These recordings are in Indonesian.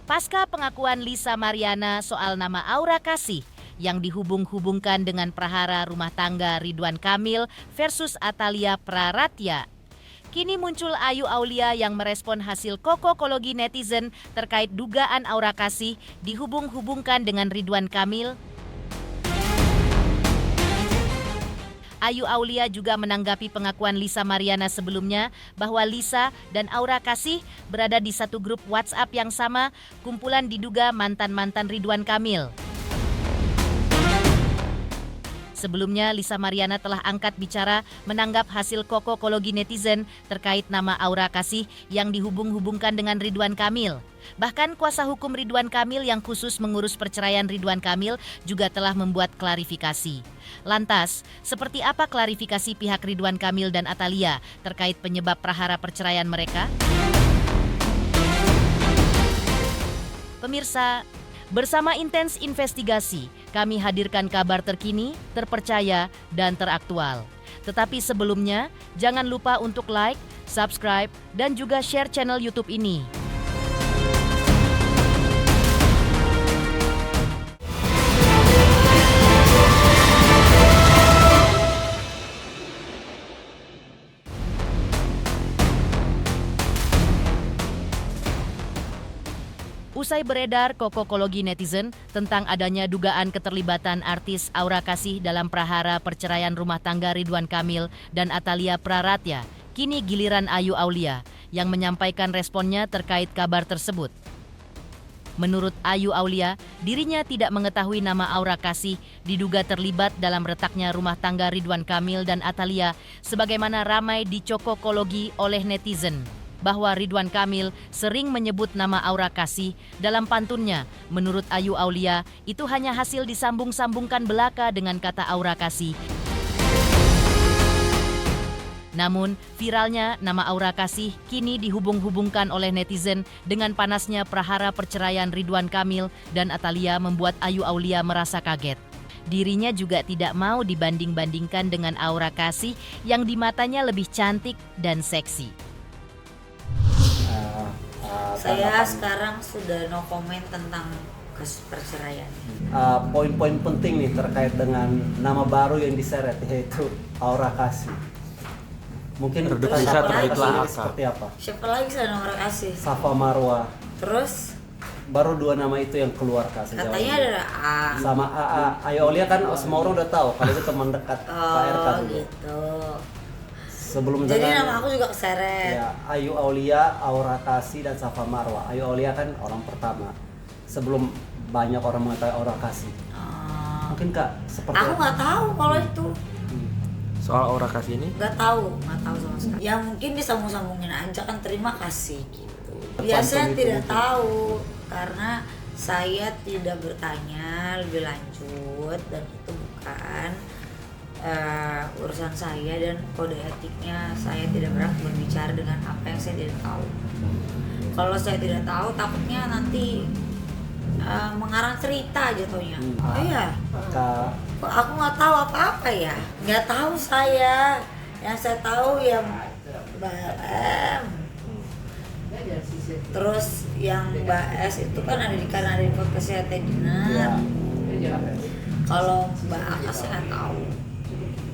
Pasca pengakuan Lisa Mariana soal nama Aura Kasih yang dihubung-hubungkan dengan prahara rumah tangga Ridwan Kamil versus Atalia Praratya, kini muncul Ayu Aulia yang merespon hasil kokokologi netizen terkait dugaan Aura Kasih dihubung-hubungkan dengan Ridwan Kamil. Ayu Aulia juga menanggapi pengakuan Lisa Mariana sebelumnya bahwa Lisa dan Aura Kasih berada di satu grup WhatsApp yang sama, kumpulan diduga mantan-mantan Ridwan Kamil. Sebelumnya, Lisa Mariana telah angkat bicara menanggap hasil kokokologi netizen terkait nama Aura Kasih yang dihubung-hubungkan dengan Ridwan Kamil. Bahkan kuasa hukum Ridwan Kamil yang khusus mengurus perceraian Ridwan Kamil juga telah membuat klarifikasi. Lantas, seperti apa klarifikasi pihak Ridwan Kamil dan Atalia terkait penyebab prahara perceraian mereka? Pemirsa, bersama Intens Investigasi, kami hadirkan kabar terkini, terpercaya, dan teraktual. Tetapi sebelumnya, jangan lupa untuk like, subscribe, dan juga share channel YouTube ini. Usai beredar kokokologi netizen tentang adanya dugaan keterlibatan artis Aura Kasih dalam prahara perceraian rumah tangga Ridwan Kamil dan Atalia Praratya, kini giliran Ayu Aulia yang menyampaikan responnya terkait kabar tersebut. Menurut Ayu Aulia, dirinya tidak mengetahui nama Aura Kasih diduga terlibat dalam retaknya rumah tangga Ridwan Kamil dan Atalia sebagaimana ramai dicokokologi oleh netizen. Bahwa Ridwan Kamil sering menyebut nama Aura Kasih dalam pantunnya. Menurut Ayu Aulia, itu hanya hasil disambung-sambungkan belaka dengan kata Aura Kasih. Namun, viralnya nama Aura Kasih kini dihubung-hubungkan oleh netizen dengan panasnya prahara perceraian Ridwan Kamil dan Atalia membuat Ayu Aulia merasa kaget. Dirinya juga tidak mau dibanding-bandingkan dengan Aura Kasih yang di matanya lebih cantik dan seksi. Saya sekarang sudah no comment tentang kasus perceraian. Poin-poin penting nih terkait dengan nama baru yang diseret, yaitu Aura Kasih. Mungkin bisa terbitlah seperti apa? Siapa lagi selain Aura Kasih? Safa Marwa. Terus baru dua nama itu yang keluar kasih. Katanya ada A. Sama AA. Ayu Aulia kan semua orang udah tahu kalau itu teman dekat Pak RK dulu. Gitu. Sebelum jadi dengan, nama aku juga keseret. Ya, Ayu Aulia, Aura Kasih, dan Safa Marwa. Ayu Aulia kan orang pertama. Sebelum banyak orang mengetahui Aura Kasih. Mungkin Kak seperti aku nggak tahu kalau itu. Soal Aura Kasih ini? Nggak tahu sama sekali. Ya mungkin disambung-sambungin aja kan terima kasih gitu. Biasanya tidak tahu karena saya tidak bertanya lebih lanjut dan itu bukan urusan saya dan kode etiknya. Saya tidak berhak berbicara dengan apa yang saya tidak tahu. Kalau saya tidak tahu takutnya nanti mengarang cerita jatuhnya. Iya. Kok aku nggak tahu apa-apa ya? Nggak tahu saya. Yang saya tahu ya Mbak M. Terus yang Mbak S itu kan karena ada di podcast saya Dinar. Kalau Mbak Aka saya nggak tahu.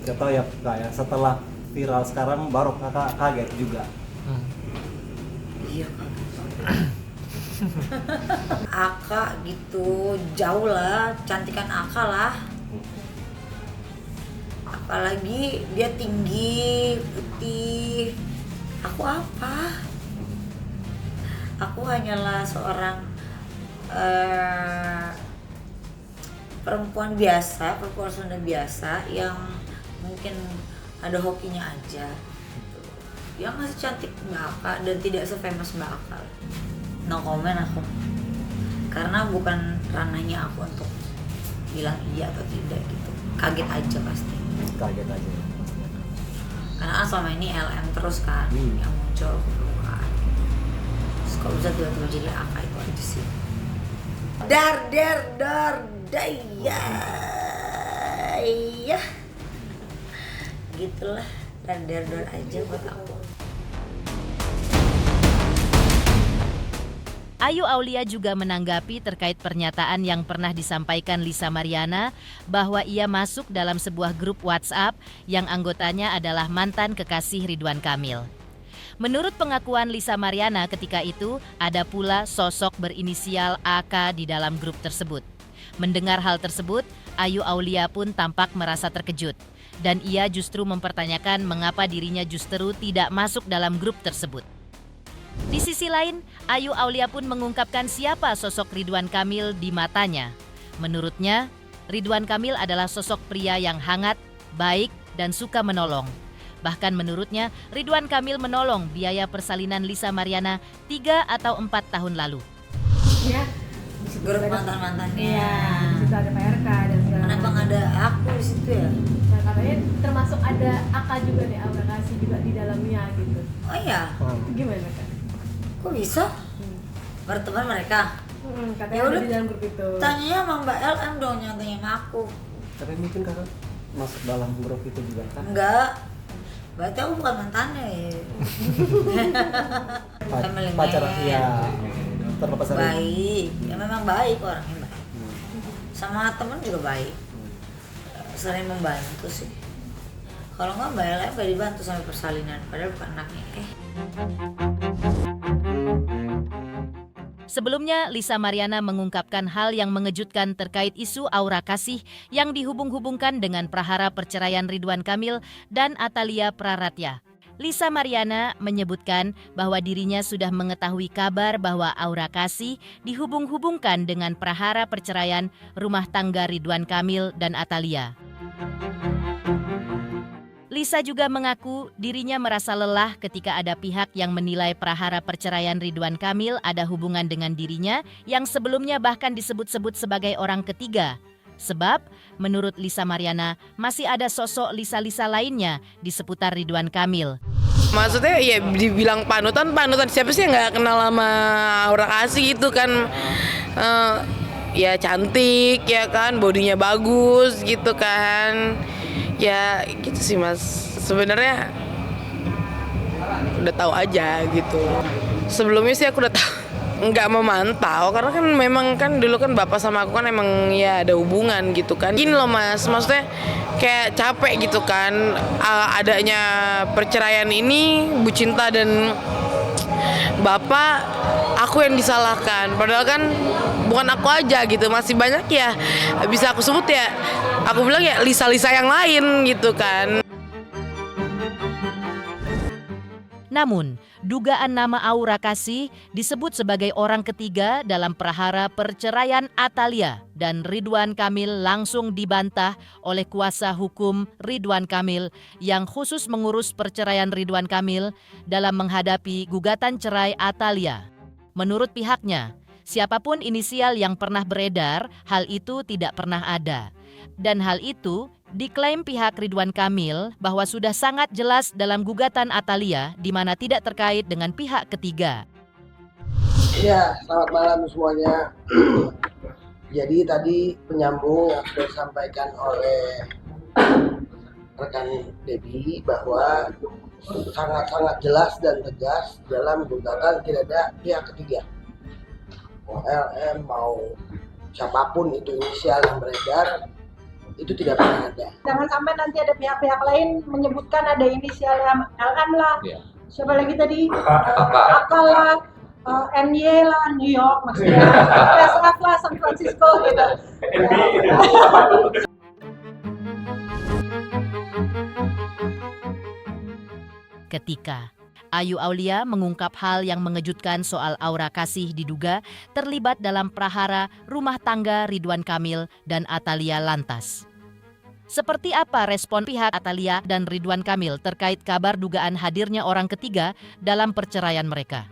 Gak tahu ya Kak ya, setelah viral sekarang baru Kakak kaget juga. Iya kaget. Aka gitu, jauh lah, cantikan Aka lah. Apalagi dia tinggi, putih. Aku apa? Aku hanyalah seorang perempuan biasa, perempuan Sunda biasa yang mungkin ada hokinya aja gitu. Yang masih cantik Mbak Aka dan tidak se-famous Mbak Aka. No comment aku. Karena bukan ranahnya aku untuk bilang iya atau tidak gitu. Kaget aja pasti. Kaget aja. Karena selama ini LM terus kan yang muncul ke permukaan. Terus kalau bisa tiba-tiba jadi Aka itu aja sih. Dar daya. Iya. Gitulah, dar aja buat aku. Ayu Aulia juga menanggapi terkait pernyataan yang pernah disampaikan Lisa Mariana bahwa ia masuk dalam sebuah grup WhatsApp yang anggotanya adalah mantan kekasih Ridwan Kamil. Menurut pengakuan Lisa Mariana ketika itu, ada pula sosok berinisial AK di dalam grup tersebut. Mendengar hal tersebut, Ayu Aulia pun tampak merasa terkejut. Dan ia justru mempertanyakan mengapa dirinya justru tidak masuk dalam grup tersebut. Di sisi lain, Ayu Aulia pun mengungkapkan siapa sosok Ridwan Kamil di matanya. Menurutnya, Ridwan Kamil adalah sosok pria yang hangat, baik, dan suka menolong. Bahkan menurutnya, Ridwan Kamil menolong biaya persalinan Lisa Mariana 3 atau 4 tahun lalu. Ya, Grup mantan-mantannya. iya, di situ ada PRK dan segala Kenapa nggak ada aku di situ ya? Nah, katanya termasuk ada AK juga nih, Aura Kasih juga di dalamnya gitu. Oh iya, Gimana Kak? kok bisa? Berteman mereka? Katanya Ya ada udah. di dalam grup itu. Tanya sama Mbak LM dong, jangan tanya sama aku. Tapi mungkin kakak masuk dalam grup itu juga kan? Enggak. Berarti aku bukan mantannya ya. Family Pacar man. ya, terlepas dari Baik, ya memang baik orangnya baik. Sama temen juga baik. Sering membantu sih. Kalau nggak Mbak LM gak dibantu sampai persalinan, padahal bukan anaknya. Sebelumnya, Lisa Mariana mengungkapkan hal yang mengejutkan terkait isu Aura Kasih yang dihubung-hubungkan dengan prahara perceraian Ridwan Kamil dan Atalia Praratya. Lisa Mariana menyebutkan bahwa dirinya sudah mengetahui kabar bahwa Aura Kasih dihubung-hubungkan dengan prahara perceraian rumah tangga Ridwan Kamil dan Atalia. Lisa juga mengaku dirinya merasa lelah ketika ada pihak yang menilai prahara perceraian Ridwan Kamil ada hubungan dengan dirinya yang sebelumnya bahkan disebut-sebut sebagai orang ketiga. Sebab, menurut Lisa Mariana, masih ada sosok Lisa-Lisa lainnya di seputar Ridwan Kamil. Maksudnya ya dibilang panutan siapa sih yang nggak kenal sama Aura Kasih itu kan. Ya cantik ya kan, bodinya bagus gitu kan. Ya gitu sih Mas, sebenarnya udah tahu aja gitu. Sebelumnya sih aku udah tahu, nggak memantau karena kan memang kan dulu kan bapak sama aku kan emang ya ada hubungan gitu kan. Gini loh Mas, maksudnya kayak capek gitu kan adanya perceraian ini, Bu Cinta dan bapak aku yang disalahkan. Padahal kan bukan aku aja gitu, masih banyak ya bisa aku sebut ya. Aku bilang ya Lisa-Lisa yang lain gitu kan. Namun, dugaan nama Aura Kasih disebut sebagai orang ketiga dalam prahara perceraian Atalia dan Ridwan Kamil langsung dibantah oleh kuasa hukum Ridwan Kamil yang khusus mengurus perceraian Ridwan Kamil dalam menghadapi gugatan cerai Atalia. Menurut pihaknya, siapapun inisial yang pernah beredar, hal itu tidak pernah ada. Dan hal itu diklaim pihak Ridwan Kamil bahwa sudah sangat jelas dalam gugatan Atalia di mana tidak terkait dengan pihak ketiga. Ya, selamat malam semuanya. Jadi tadi penyambung yang sudah disampaikan oleh rekan Debbie bahwa sangat-sangat jelas dan tegas dalam gugatan tidak ada pihak ketiga. Mau LM, mau siapapun itu inisial yang beredar, itu tidak pernah ada. Jangan sampai nanti ada pihak-pihak lain menyebutkan ada inisial LM lah, siapa lagi tadi, Akal lah, NY lah, New York maksudnya, PSF lah, San Francisco gitu. Ketika Ayu Aulia mengungkap hal yang mengejutkan soal Aura Kasih diduga terlibat dalam prahara rumah tangga Ridwan Kamil dan Atalia lantas. Seperti apa respon pihak Atalia dan Ridwan Kamil terkait kabar dugaan hadirnya orang ketiga dalam perceraian mereka?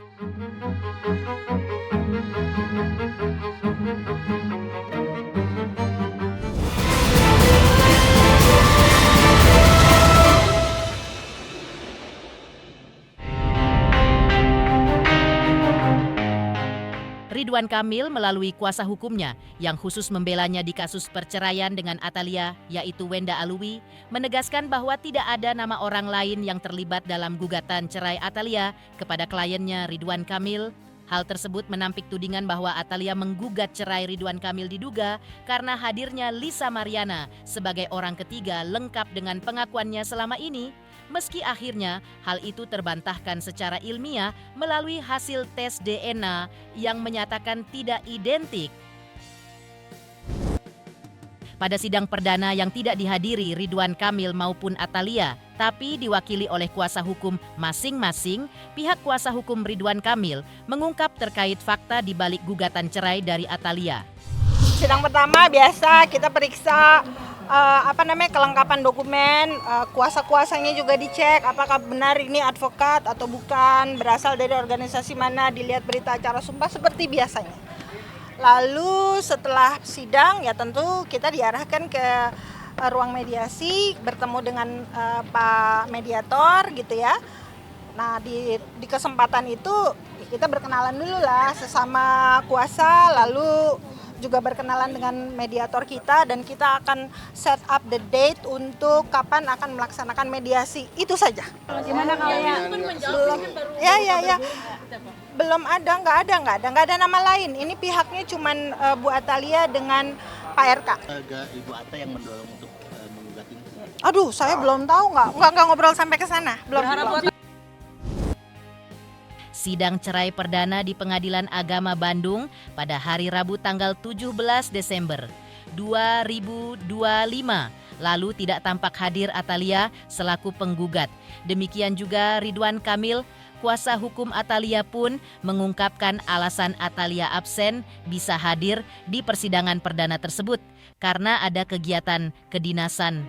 Ridwan Kamil melalui kuasa hukumnya yang khusus membelanya di kasus perceraian dengan Atalia, yaitu Wenda Alwi, menegaskan bahwa tidak ada nama orang lain yang terlibat dalam gugatan cerai Atalia kepada kliennya Ridwan Kamil Hal tersebut menampik tudingan bahwa Atalia menggugat cerai Ridwan Kamil diduga karena hadirnya Lisa Mariana sebagai orang ketiga lengkap dengan pengakuannya selama ini. Meski akhirnya hal itu terbantahkan secara ilmiah melalui hasil tes DNA yang menyatakan tidak identik. Pada sidang perdana yang tidak dihadiri Ridwan Kamil maupun Atalia, tapi diwakili oleh kuasa hukum masing-masing, pihak kuasa hukum Ridwan Kamil mengungkap terkait fakta di balik gugatan cerai dari Atalia. Sidang pertama biasa kita periksa kelengkapan dokumen, kuasa-kuasanya juga dicek apakah benar ini advokat atau bukan, berasal dari organisasi mana, dilihat berita acara sumpah seperti biasanya. Lalu setelah sidang ya tentu kita diarahkan ke ruang mediasi, bertemu dengan Pak Mediator gitu ya. Nah di kesempatan itu kita berkenalan dulu lah sesama kuasa, lalu juga berkenalan dengan mediator kita, dan kita akan set up the date untuk kapan akan melaksanakan mediasi. Itu saja. Gimana kalian? Belum, ya. Belum ada, nggak ada nama lain. Ini pihaknya cuman Bu Atalia dengan Pak RK. Ibu Ata yang mendorong untuk menggugat ini. Aduh, saya belum tahu, nggak ngobrol sampai ke sana. Belum. Sidang cerai perdana di Pengadilan Agama Bandung pada hari Rabu tanggal 17 Desember 2025. Lalu tidak tampak hadir Atalia selaku penggugat. Demikian juga Ridwan Kamil, kuasa hukum Atalia pun mengungkapkan alasan Atalia absen bisa hadir di persidangan perdana tersebut karena ada kegiatan kedinasan.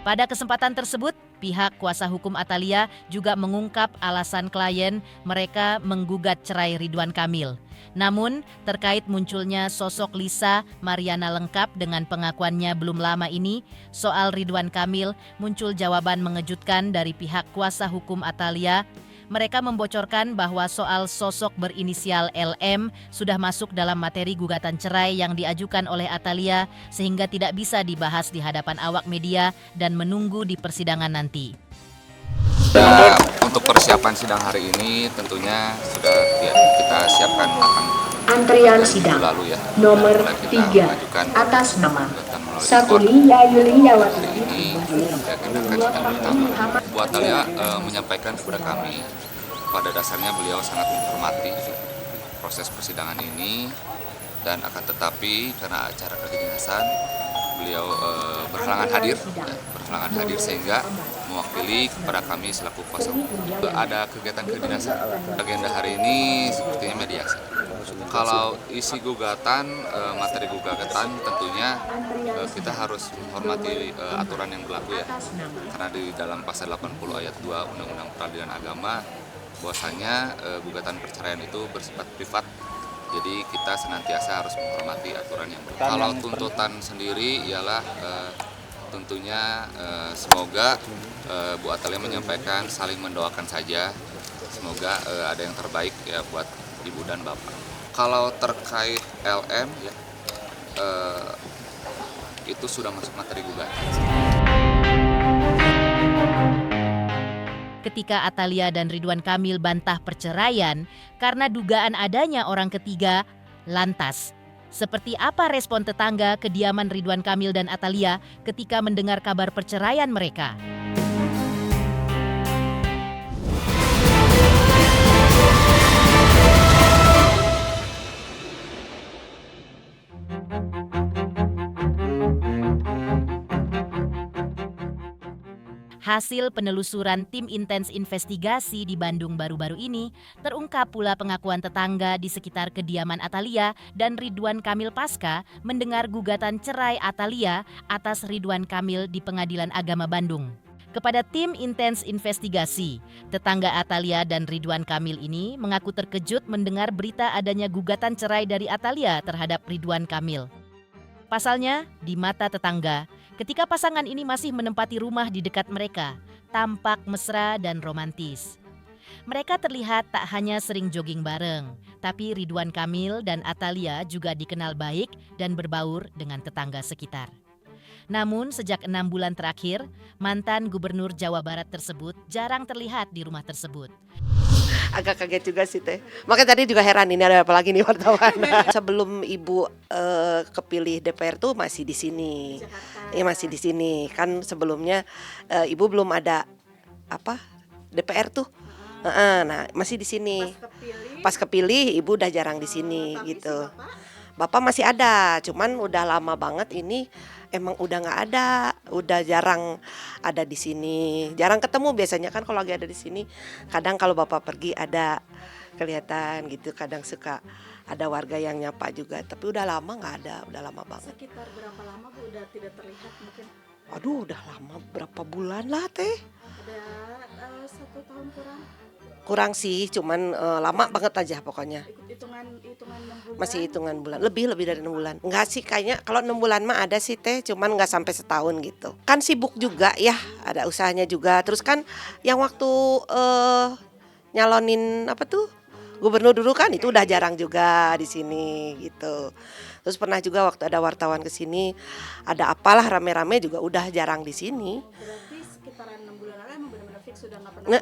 Pada kesempatan tersebut, pihak kuasa hukum Atalia juga mengungkap alasan klien mereka menggugat cerai Ridwan Kamil. Namun, terkait munculnya sosok Lisa Mariana lengkap dengan pengakuannya belum lama ini, soal Ridwan Kamil muncul jawaban mengejutkan dari pihak kuasa hukum Atalia. Mereka membocorkan bahwa soal sosok berinisial LM sudah masuk dalam materi gugatan cerai yang diajukan oleh Atalia sehingga tidak bisa dibahas di hadapan awak media dan menunggu di persidangan nanti. Untuk persiapan sidang hari ini tentunya sudah kita siapkan matang. Antrian sidang lalu ya. nomor 3 atas nama Sakulia Yuliawati ini diagendakan sidang pertama. Bu Atalia menyampaikan kepada kami, pada dasarnya beliau sangat menghormati proses persidangan ini, dan akan tetapi karena acara kedinasan beliau berhalangan hadir sehingga mewakili kepada kami selaku kuasa hukum. Ada kegiatan kedinasan. Agenda hari ini sepertinya mediasi. Kalau isi gugatan, materi gugatan tentunya kita harus menghormati aturan yang berlaku ya. Karena di dalam pasal 80 ayat 2 Undang-Undang Peradilan Agama bahwasanya gugatan perceraian itu bersifat privat. Jadi kita senantiasa harus menghormati aturan yang berlaku. Kalau tuntutan sendiri ialah tentunya semoga Bu Atalia menyampaikan saling mendoakan saja. Semoga ada yang terbaik ya buat Ibu dan Bapak. Kalau terkait LM ya itu sudah masuk materi gugatan. Ketika Atalia dan Ridwan Kamil bantah perceraian karena dugaan adanya orang ketiga, lantas seperti apa respon tetangga kediaman Ridwan Kamil dan Atalia ketika mendengar kabar perceraian mereka? Hasil penelusuran tim intens investigasi di Bandung baru-baru ini, terungkap pula pengakuan tetangga di sekitar kediaman Atalia dan Ridwan Kamil pasca mendengar gugatan cerai Atalia atas Ridwan Kamil di Pengadilan Agama Bandung. Kepada tim intens investigasi, tetangga Atalia dan Ridwan Kamil ini mengaku terkejut mendengar berita adanya gugatan cerai dari Atalia terhadap Ridwan Kamil. Pasalnya, di mata tetangga, ketika pasangan ini masih menempati rumah di dekat mereka, tampak mesra dan romantis. Mereka terlihat tak hanya sering jogging bareng, tapi Ridwan Kamil dan Atalia juga dikenal baik dan berbaur dengan tetangga sekitar. Namun sejak 6 bulan terakhir, mantan Gubernur Jawa Barat tersebut jarang terlihat di rumah tersebut. Agak kaget juga sih Teh. Makanya tadi juga heran ini ada apa lagi nih wartawan. Sebelum Ibu kepilih DPR tuh masih di sini. Iya masih di sini. Kan sebelumnya Ibu belum ada DPR tuh. Nah, masih di sini. Pas kepilih Ibu udah jarang di sini gitu. Bapak masih ada, cuman udah lama banget ini emang udah nggak ada, udah jarang ada di sini, jarang ketemu. Biasanya kan kalau lagi ada di sini, kadang kalau Bapak pergi ada kelihatan gitu, kadang suka ada warga yang nyapa juga, tapi udah lama nggak ada, udah lama banget. Sekitar berapa lama Bu udah tidak terlihat mungkin? Aduh, udah lama berapa bulan lah Teh? Ada 1 tahun kurang? Kurang sih, cuman lama banget aja pokoknya. Hitungan 6 bulan? Masih hitungan bulan, lebih dari 6 bulan. Enggak sih, kayaknya kalau 6 bulan mah ada sih Teh, cuman nggak sampai setahun gitu. Kan sibuk juga ya, ada usahanya juga. Terus kan yang waktu nyalonin gubernur dulu kan itu udah jarang juga di sini gitu. Terus pernah juga waktu ada wartawan ke sini, ada apalah rame-rame juga udah jarang di sini. Berarti sekitaran 6 bulan lalu emang benar-benar fix sudah nggak pernah?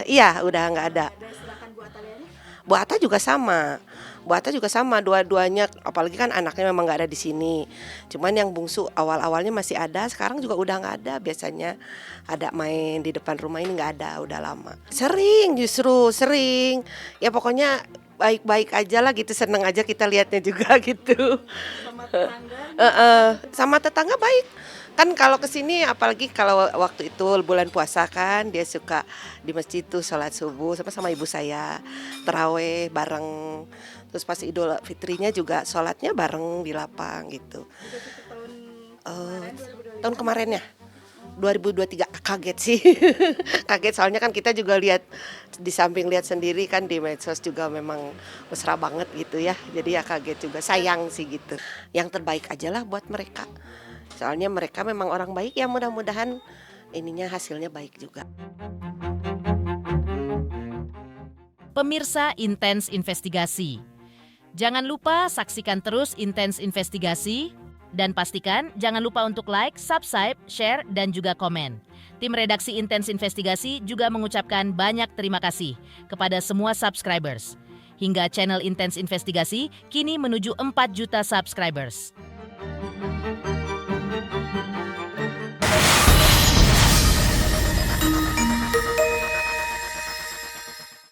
Iya, udah nggak ada. Dan sedangkan Bu Atalia ini? Bu Atta juga sama, dua-duanya, apalagi kan anaknya memang nggak ada di sini. Cuman yang bungsu awal-awalnya masih ada, sekarang juga udah nggak ada. Biasanya ada main di depan rumah, ini nggak ada, udah lama. Sering. Ya pokoknya baik-baik aja lah gitu, seneng aja kita lihatnya juga gitu. Sama tetangga? Sama tetangga baik. Kan kalau kesini apalagi kalau waktu itu bulan puasa kan dia suka di masjid tuh sholat subuh sama ibu saya, taraweh bareng. Terus pas Idul Fitrinya juga sholatnya bareng di lapang gitu. Tahun kemarin ya 2023 kaget sih. Kaget soalnya kan kita juga lihat di samping lihat sendiri kan di medsos juga memang mesra banget gitu ya. Jadi ya kaget juga, sayang sih gitu. Yang terbaik aja lah buat mereka. Soalnya mereka memang orang baik ya, mudah-mudahan ininya hasilnya baik juga. Pemirsa Intens Investigasi. Jangan lupa saksikan terus Intens Investigasi dan pastikan jangan lupa untuk like, subscribe, share, dan juga komen. Tim redaksi Intens Investigasi juga mengucapkan banyak terima kasih kepada semua subscribers. Hingga channel Intens Investigasi kini menuju 4 juta subscribers.